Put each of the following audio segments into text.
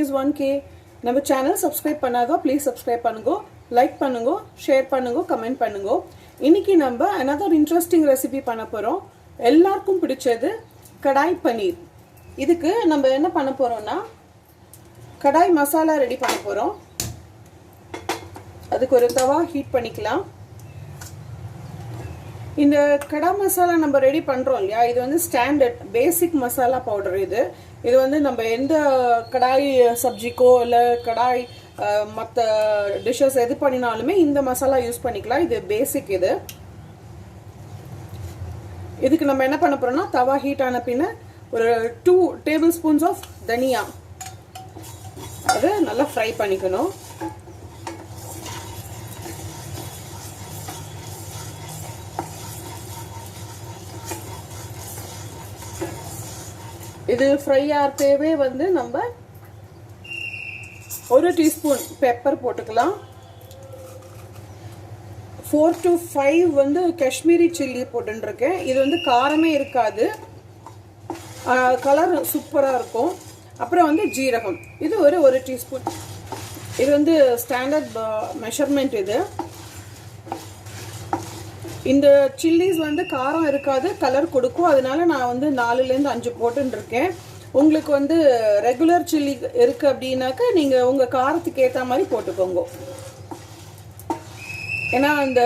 is 1K. நம்ம channel subscribe பண்ணாதோ please subscribe பண்ணுங்க, like பண்ணுங்க, share பண்ணுங்க, comment பண்ணுங்க. இன்னைக்கு நம்ம another interesting recipe பண்ண போறோம். எல்லாருக்கும் பிடிச்சது கடாய் பனீர். இதுக்கு நம்ம என்ன பண்ண போறோம்னா கடாய் மசாலா ரெடி பண்ண போறோம். அதுக்கு ஒரு தவா ஹீட் பண்ணிக்கலாம். இந்த கடா மசாலா நம்ம ரெடி பண்றோம் இல்லையா, இது வந்து ஸ்டாண்டர்ட் பேசிக் மசாலா பவுடர். இது வந்து நம்ம எந்த கடாய் சப்ஜிக்கோ இல்லை கடாய் மற்ற டிஷ்ஷஸ் எது பண்ணினாலுமே இந்த மசாலா யூஸ் பண்ணிக்கலாம். இது பேசிக். இதுக்கு நம்ம என்ன பண்ண போறோம்னா தவா ஹீட் ஆன பின்ன ஒரு 2 டேபிள் ஸ்பூன்ஸ் ஆஃப் தனியா அதை நல்லா ஃப்ரை பண்ணிக்கணும். இது ஃப்ரை ஆகிறதே வந்து நம்ம 1 டீஸ்பூன் பெப்பர் போட்டுக்கலாம். 4 to 5 வந்து காஷ்மீரி சில்லி போட்டுருக்கேன். இது வந்து காரமே இருக்காது, கலர் சூப்பராக இருக்கும். அப்புறம் வந்து ஜீரகம், இது ஒரு 1 டீஸ்பூன். இது வந்து ஸ்டாண்டர்ட் மெஷர்மெண்ட். இந்த சில்லிஸ் வந்து காரம் இருக்காது, கலர் கொடுக்கும். அதனால நான் வந்து 4லேருந்து 5 போட்டுருக்கேன். உங்களுக்கு வந்து ரெகுலர் சில்லி இருக்கு அப்படின்னாக்கா நீங்கள் உங்கள் காரத்துக்கு ஏற்ற மாதிரி போட்டுக்கோங்க. ஏன்னா இந்த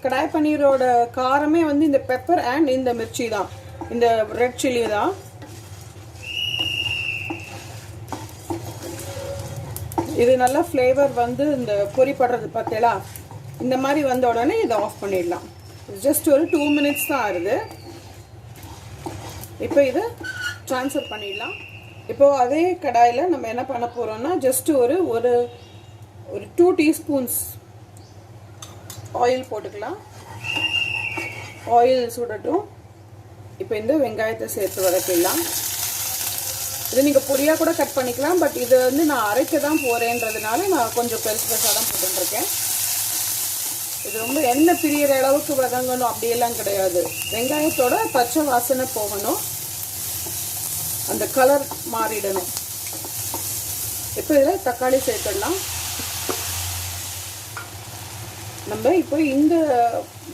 கடாய் பன்னீரோட காரமே வந்து இந்த பெப்பர் அண்ட் இந்த மிர்ச்சி தான், இந்த ரெட் சில்லி தான். இது நல்ல ஃப்ளேவர் வந்து இந்த பொரிப்படுறது பார்த்தீங்களா, இந்த மாதிரி வந்த உடனே இதை ஆஃப் பண்ணிடலாம். ஜஸ்ட் ஒரு 2 மினிட்ஸ் தான் ஆகுது. இப்போ இதை ட்ரான்ஸ்ஃபர் பண்ணிடலாம். இப்போ அதே கடாயில் நம்ம என்ன பண்ண போகிறோம்னா ஜஸ்ட் ஒரு 2 டீஸ்பூன்ஸ் ஆயில் போட்டுக்கலாம். ஆயில் சுடட்டும். இப்போ இந்த வெங்காயத்தை சேர்த்து வதக்கிடலாம். இது நீங்கள் பொடியாக கூட கட் பண்ணிக்கலாம், பட் இது வந்து நான் அரைக்க தான் போகிறேன்றதுனால நான் கொஞ்சம் பெருசாக தான் போட்டுருக்கேன். இது ரொம்ப எண்ணெய் பிரியிற அளவுக்கு வதங்கணும் அப்படியெல்லாம் கிடையாது. வெங்காயத்தோட பச்சை வாசனை போகணும், அந்த கலர் மாறிடணும். இப்போ இதில் தக்காளி சேர்த்துடலாம். நம்ம இப்போ இந்த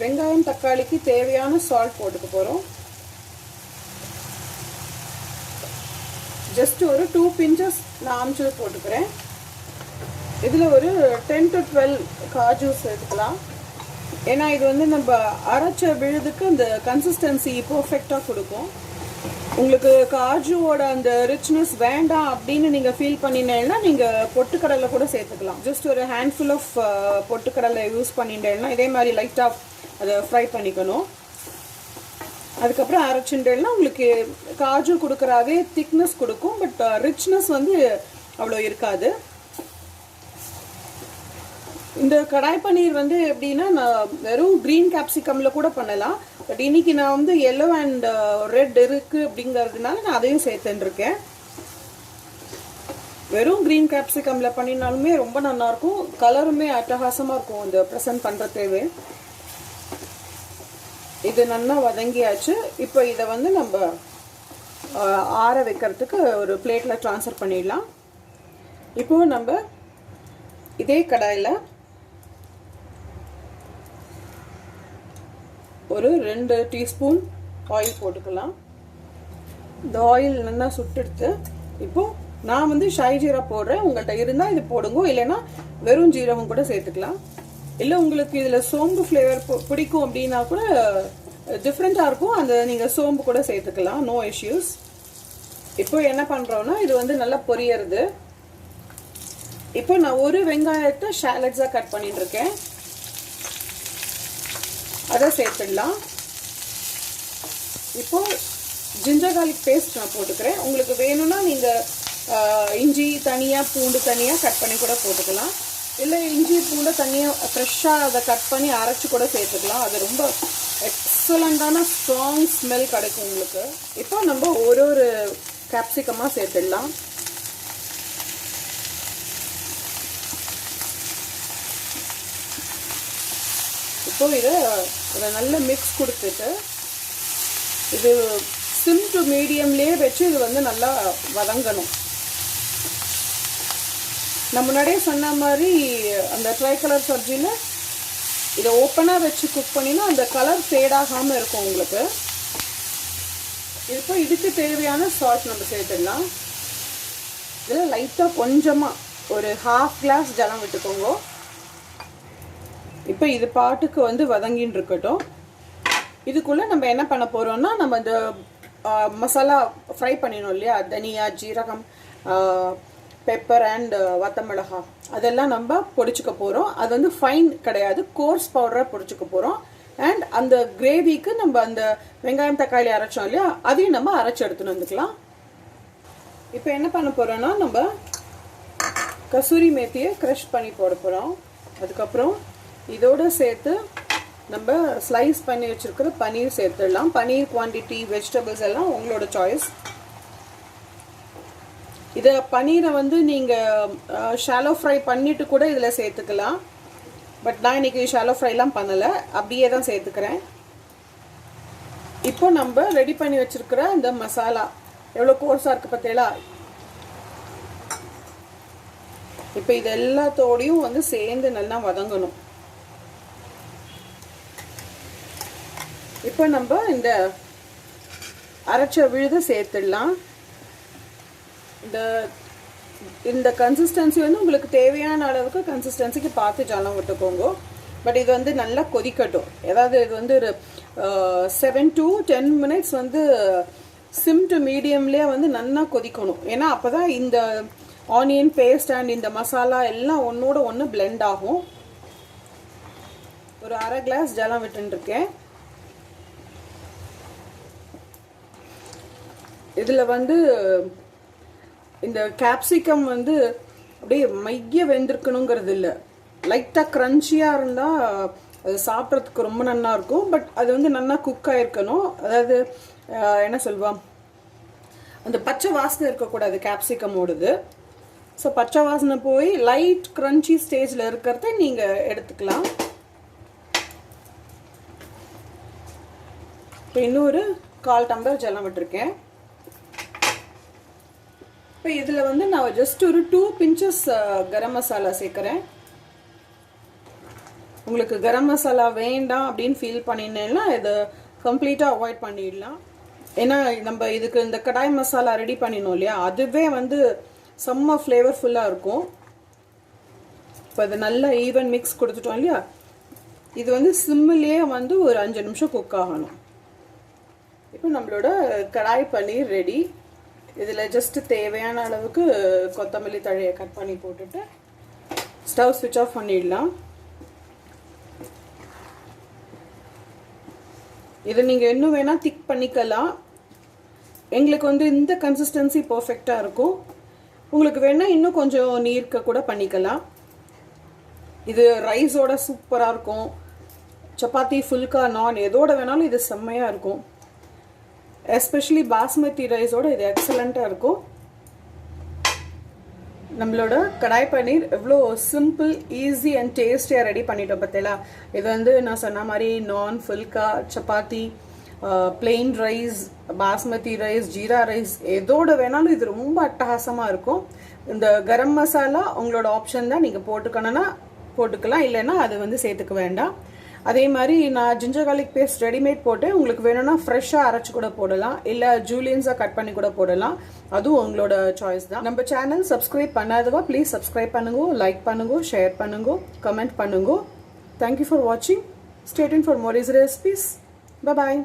வெங்காயம் தக்காளிக்கு தேவையான சால்ட் போட்டுக்க போகிறோம். ஜஸ்ட் ஒரு 2 பிஞ்சஸ் நான் ஆம்ச்சூர் போட்டுக்கிறேன். இதில் ஒரு 10 to 12 காஜு சேர்த்துக்கலாம். ஏன்னா இது வந்து நம்ம அரைச்ச விழுதுக்கு அந்த கன்சிஸ்டன்சி பர்ஃபெக்டாக கொடுக்கும். உங்களுக்கு காஜுவோட அந்த ரிச்னஸ் வேண்டாம் அப்படின்னு நீங்கள் ஃபீல் பண்ணினேன்னா நீங்கள் பொட்டுக்கடலை கூட சேர்த்துக்கலாம். ஜஸ்ட் ஒரு ஹேண்ட்ஃபுல் ஆஃப் பொட்டுக்கடலை யூஸ் பண்ணிட்டேன்னா இதே மாதிரி லைட்டாக அதை ஃப்ரை பண்ணிக்கணும். அதுக்கப்புறம் அரைச்சுட்டேன்னா உங்களுக்கு காஜு கொடுக்குற அதே திக்னஸ் கொடுக்கும், பட் ரிச்னஸ் வந்து அவ்வளோ இருக்காது. இந்த கடாய் பன்னீர் வந்து எப்படின்னா நான் வெறும் க்ரீன் கேப்சிகம்ல கூட பண்ணலாம், பட் இன்னைக்கு நான் வந்து எல்லோ அண்ட் ரெட் இருக்கு அப்படிங்கிறதுனால நான் அதையும் சேர்த்துருக்கேன். வெறும் க்ரீன் கேப்சிகம்ல பண்ணினாலுமே ரொம்ப நல்லா இருக்கும், கலருமே அட்டகாசமாக இருக்கும் இந்த ப்ரெசன்ட் பண்ணுறதேவே. இது நல்லா வதங்கியாச்சு. இப்போ இதை வந்து நம்ம ஆற வைக்கிறதுக்கு ஒரு பிளேட்டில் ட்ரான்ஸ்ஃபர் பண்ணிடலாம். இப்போ நம்ம இதே கடாயில் ஒரு 2 டீஸ்பூன் ஆயில் போட்டுக்கலாம். இந்த ஆயில் நல்லா சுட்டெடுத்து இப்போ நான் வந்து ஷாய் ஜீரா போடுறேன். உங்கள்கிட்ட இருந்தால் இது போடுங்க, இல்லைன்னா வெறும் ஜீரகம் கூட சேர்த்துக்கலாம். இல்லை உங்களுக்கு இதில் சோம்பு ஃப்ளேவர் பிடிக்கும் அப்படின்னா கூட டிஃப்ரெண்ட்டாக இருக்கும், அந்த நீங்கள் சோம்பு கூட சேர்த்துக்கலாம், நோ இஷ்யூஸ். இப்போ என்ன பண்ணுறோன்னா இது வந்து நல்லா பொரியறது. இப்போ நான் ஒரு வெங்காயத்தை ஷாலட்ஸாக கட் பண்ணிட்டு இருக்கேன், அதை சேர்த்துடலாம். இப்போ ஜிஞ்சர் கார்லிக் பேஸ்ட் நான் போட்டுக்கிறேன். உங்களுக்கு வேணும்னா நீங்கள் இஞ்சி தனியாக பூண்டு தனியாக கட் பண்ணி கூட போட்டுக்கலாம், இல்லை இஞ்சி பூண்டை தனியாக ஃப்ரெஷ்ஷாக அதை கட் பண்ணி அரைச்சி கூட சேர்த்துக்கலாம். அது ரொம்ப எக்ஸலண்ட்டான ஸ்ட்ராங் ஸ்மெல் கிடைக்கும் உங்களுக்கு. இப்போ நம்ம ஒரு கேப்சிகமாக சேர்த்துடலாம். இப்போ இதை நல்ல மிக்ஸ் கொடுத்துட்டு இது சிம் டு மீடியம்லேயே வச்சு இது வந்து நல்லா வதங்கணும். நான் முன்னாடியே சொன்ன மாதிரி அந்த ட்ரை கலர் சப்ஜியில் இதை ஓப்பனாக வச்சு குக் பண்ணினா அந்த கலர் ஃபேட் ஆகாமல் இருக்கும் உங்களுக்கு. இப்போ இதுக்கு தேவையான சால்ட் நம்ம சேர்த்துடலாம். இதில் லைட்டாக கொஞ்சமாக ஒரு 1/2 கிளாஸ் ஜலம் விட்டுக்கோங்க. இப்போ இது பாட்டுக்கு வந்து வதங்கின்னு இருக்கட்டும். இதுக்குள்ளே நம்ம என்ன பண்ண போகிறோம்னா, நம்ம இந்த மசாலா ஃப்ரை பண்ணிடணும் இல்லையா, தனியா, ஜீரகம், பெப்பர் அண்ட் வத்தமிளகா, அதெல்லாம் நம்ம பொடிச்சுக்க போகிறோம். அது வந்து ஃபைன் கிடையாது, கோர்ஸ் பவுடராக பொடிச்சுக்க போகிறோம். அண்ட் அந்த கிரேவிக்கு நம்ம அந்த வெங்காயம் தக்காளி அரைச்சோம் இல்லையா, அதையும் நம்ம அரைச்சி எடுத்துன்னு வந்துக்கலாம். இப்போ என்ன பண்ண போகிறோன்னா, நம்ம கசூரி மேத்தியை க்ரஷ் பண்ணி போட போகிறோம். அதுக்கப்புறம் இதோடு சேர்த்து நம்ம ஸ்லைஸ் பண்ணி வச்சுருக்கிற பன்னீர் சேர்த்துடலாம். பன்னீர் குவான்டிட்டி, வெஜிடபிள்ஸ் எல்லாம் உங்களோட சாய்ஸ். இதை பன்னீரை வந்து நீங்கள் ஷாலோ ஃப்ரை பண்ணிவிட்டு கூட இதில் சேர்த்துக்கலாம். பட் நான் இன்றைக்கி ஷாலோ ஃப்ரைலாம் பண்ணலை, அப்படியே தான் சேர்த்துக்கிறேன். இப்போ நம்ம ரெடி பண்ணி வச்சுருக்கிற இந்த மசாலா எவ்வளோ கோர்ஸாக இருக்குது பார்த்தீங்களா. இப்போ இது எல்லாத்தோடையும் வந்து சேர்ந்து நல்லா வதங்கணும். இப்போ நம்ம இந்த அரைச்ச விழுது சேர்த்துடலாம். இந்த கன்சிஸ்டன்சி வந்து உங்களுக்கு தேவையான அளவுக்கு கன்சிஸ்டன்சிக்கு பார்த்து ஜலம் விட்டுக்கோங்க. பட் இது வந்து நல்லா கொதிக்கட்டும். ஏதாவது இது வந்து ஒரு 7 to 10 minutes வந்து சிம் டு மீடியம்லேயே வந்து நல்லா கொதிக்கணும். ஏன்னா அப்போ தான் இந்த ஆனியன் பேஸ்ட் அண்ட் இந்த மசாலா எல்லாம் ஒன்றோட ஒன்று பிளெண்ட் ஆகும். ஒரு 1/2 கிளாஸ் ஜலம் விட்டுருக்கேன். இதில் வந்து இந்த கேப்சிகம் வந்து அப்படியே மைய வெந்திருக்கணுங்கிறது இல்லை, லைட்டாக க்ரன்ச்சியாக இருந்தால் அது சாப்பிட்றதுக்கு ரொம்ப நல்லா இருக்கும். பட் அது வந்து நல்லா குக் ஆகிருக்கணும். அதாவது என்ன சொல்லுவான், அந்த பச்சை வாசனை இருக்கக்கூடாது கேப்சிகமோடது. ஸோ பச்சை வாசனை போய் லைட் க்ரன்ச்சி ஸ்டேஜில் இருக்கிறத நீங்கள் எடுத்துக்கலாம். இப்போ இன்னொரு 1/4 டம்ளர் ஜலம் விட்டுருக்கேன். இப்போ இதில் வந்து நான் ஜஸ்ட் ஒரு 2 pinches கரம் மசாலா சேர்க்குறேன். உங்களுக்கு கரம் மசாலா வேண்டாம் அப்படின்னு ஃபீல் பண்ணினேன்னா இதை கம்ப்ளீட்டாக அவாய்ட் பண்ணிடலாம். ஏன்னா நம்ம இதுக்கு இந்த கடாய் மசாலா ரெடி பண்ணினோம் இல்லையா, அதுவே வந்து செம்ம ஃப்ளேவர்ஃபுல்லாக இருக்கும். இப்போ இது நல்லா ஈவன் மிக்ஸ் கொடுத்துட்டோம் இல்லையா, இது வந்து சிம்மிலேயே வந்து ஒரு 5 நிமிஷம் குக் ஆகணும். இப்போ நம்மளோட கடாய் பன்னீர் ரெடி. இதில் ஜஸ்ட்டு தேவையான அளவுக்கு கொத்தமல்லி தழையை கட் பண்ணி போட்டுட்டு ஸ்டவ் ஸ்விட்ச் ஆஃப் பண்ணிடலாம். இதை நீங்கள் இன்னும் வேணால் திக் பண்ணிக்கலாம். எங்களுக்கு வந்து இந்த கன்சிஸ்டன்சி பர்ஃபெக்டாக இருக்கும். உங்களுக்கு வேணால் இன்னும் கொஞ்சம் நீர்க்க கூட பண்ணிக்கலாம். இது ரைஸோட சூப்பராக இருக்கும். சப்பாத்தி, ஃபுல்கா, நான் எதோட வேணாலும் இது செம்மையாக இருக்கும். எஸ்பெஷலி பாஸ்மதி ரைஸோட இது எக்ஸலண்ட்டாக இருக்கும். நம்மளோட கடாய் பன்னீர் எவ்வளோ சிம்பிள், ஈஸி அண்ட் டேஸ்டியாக ரெடி பண்ணிட்டோம் பார்த்தீங்களா. இது வந்து நான் சொன்ன மாதிரி நான், phulka, chapati, plain rice, basmati rice, jeera rice எதோட வேணாலும் இது ரொம்ப அட்டகாசமாக இருக்கும். இந்த கரம் மசாலா உங்களோட ஆப்ஷன் தான், நீங்கள் போட்டுக்கணும்னா போட்டுக்கலாம், இல்லைன்னா அது வந்து சேர்த்துக்க வேண்டாம். அதே மாதிரி நான் ஜிஞ்சர் கார்லிக் பேஸ்ட் ரெடிமேட் போட்டு உங்களுக்கு வேணும்னா ஃப்ரெஷ்ஷாக அரைச்சி கூட போடலாம், இல்லை ஜூலியன்ஸாக கட் பண்ணி கூட போடலாம். அதுவும் உங்களோட சாய்ஸ் தான். நம்ம சேனல் சப்ஸ்கிரைப் பண்ணாதவா ப்ளீஸ் சப்ஸ்கிரைப் பண்ணுங்க, லைக் பண்ணுங்க, ஷேர் பண்ணுங்க, கமெண்ட் பண்ணுங்க. தேங்க்யூ ஃபார் வாட்சிங். Stay tuned for more easy recipes. Bye bye.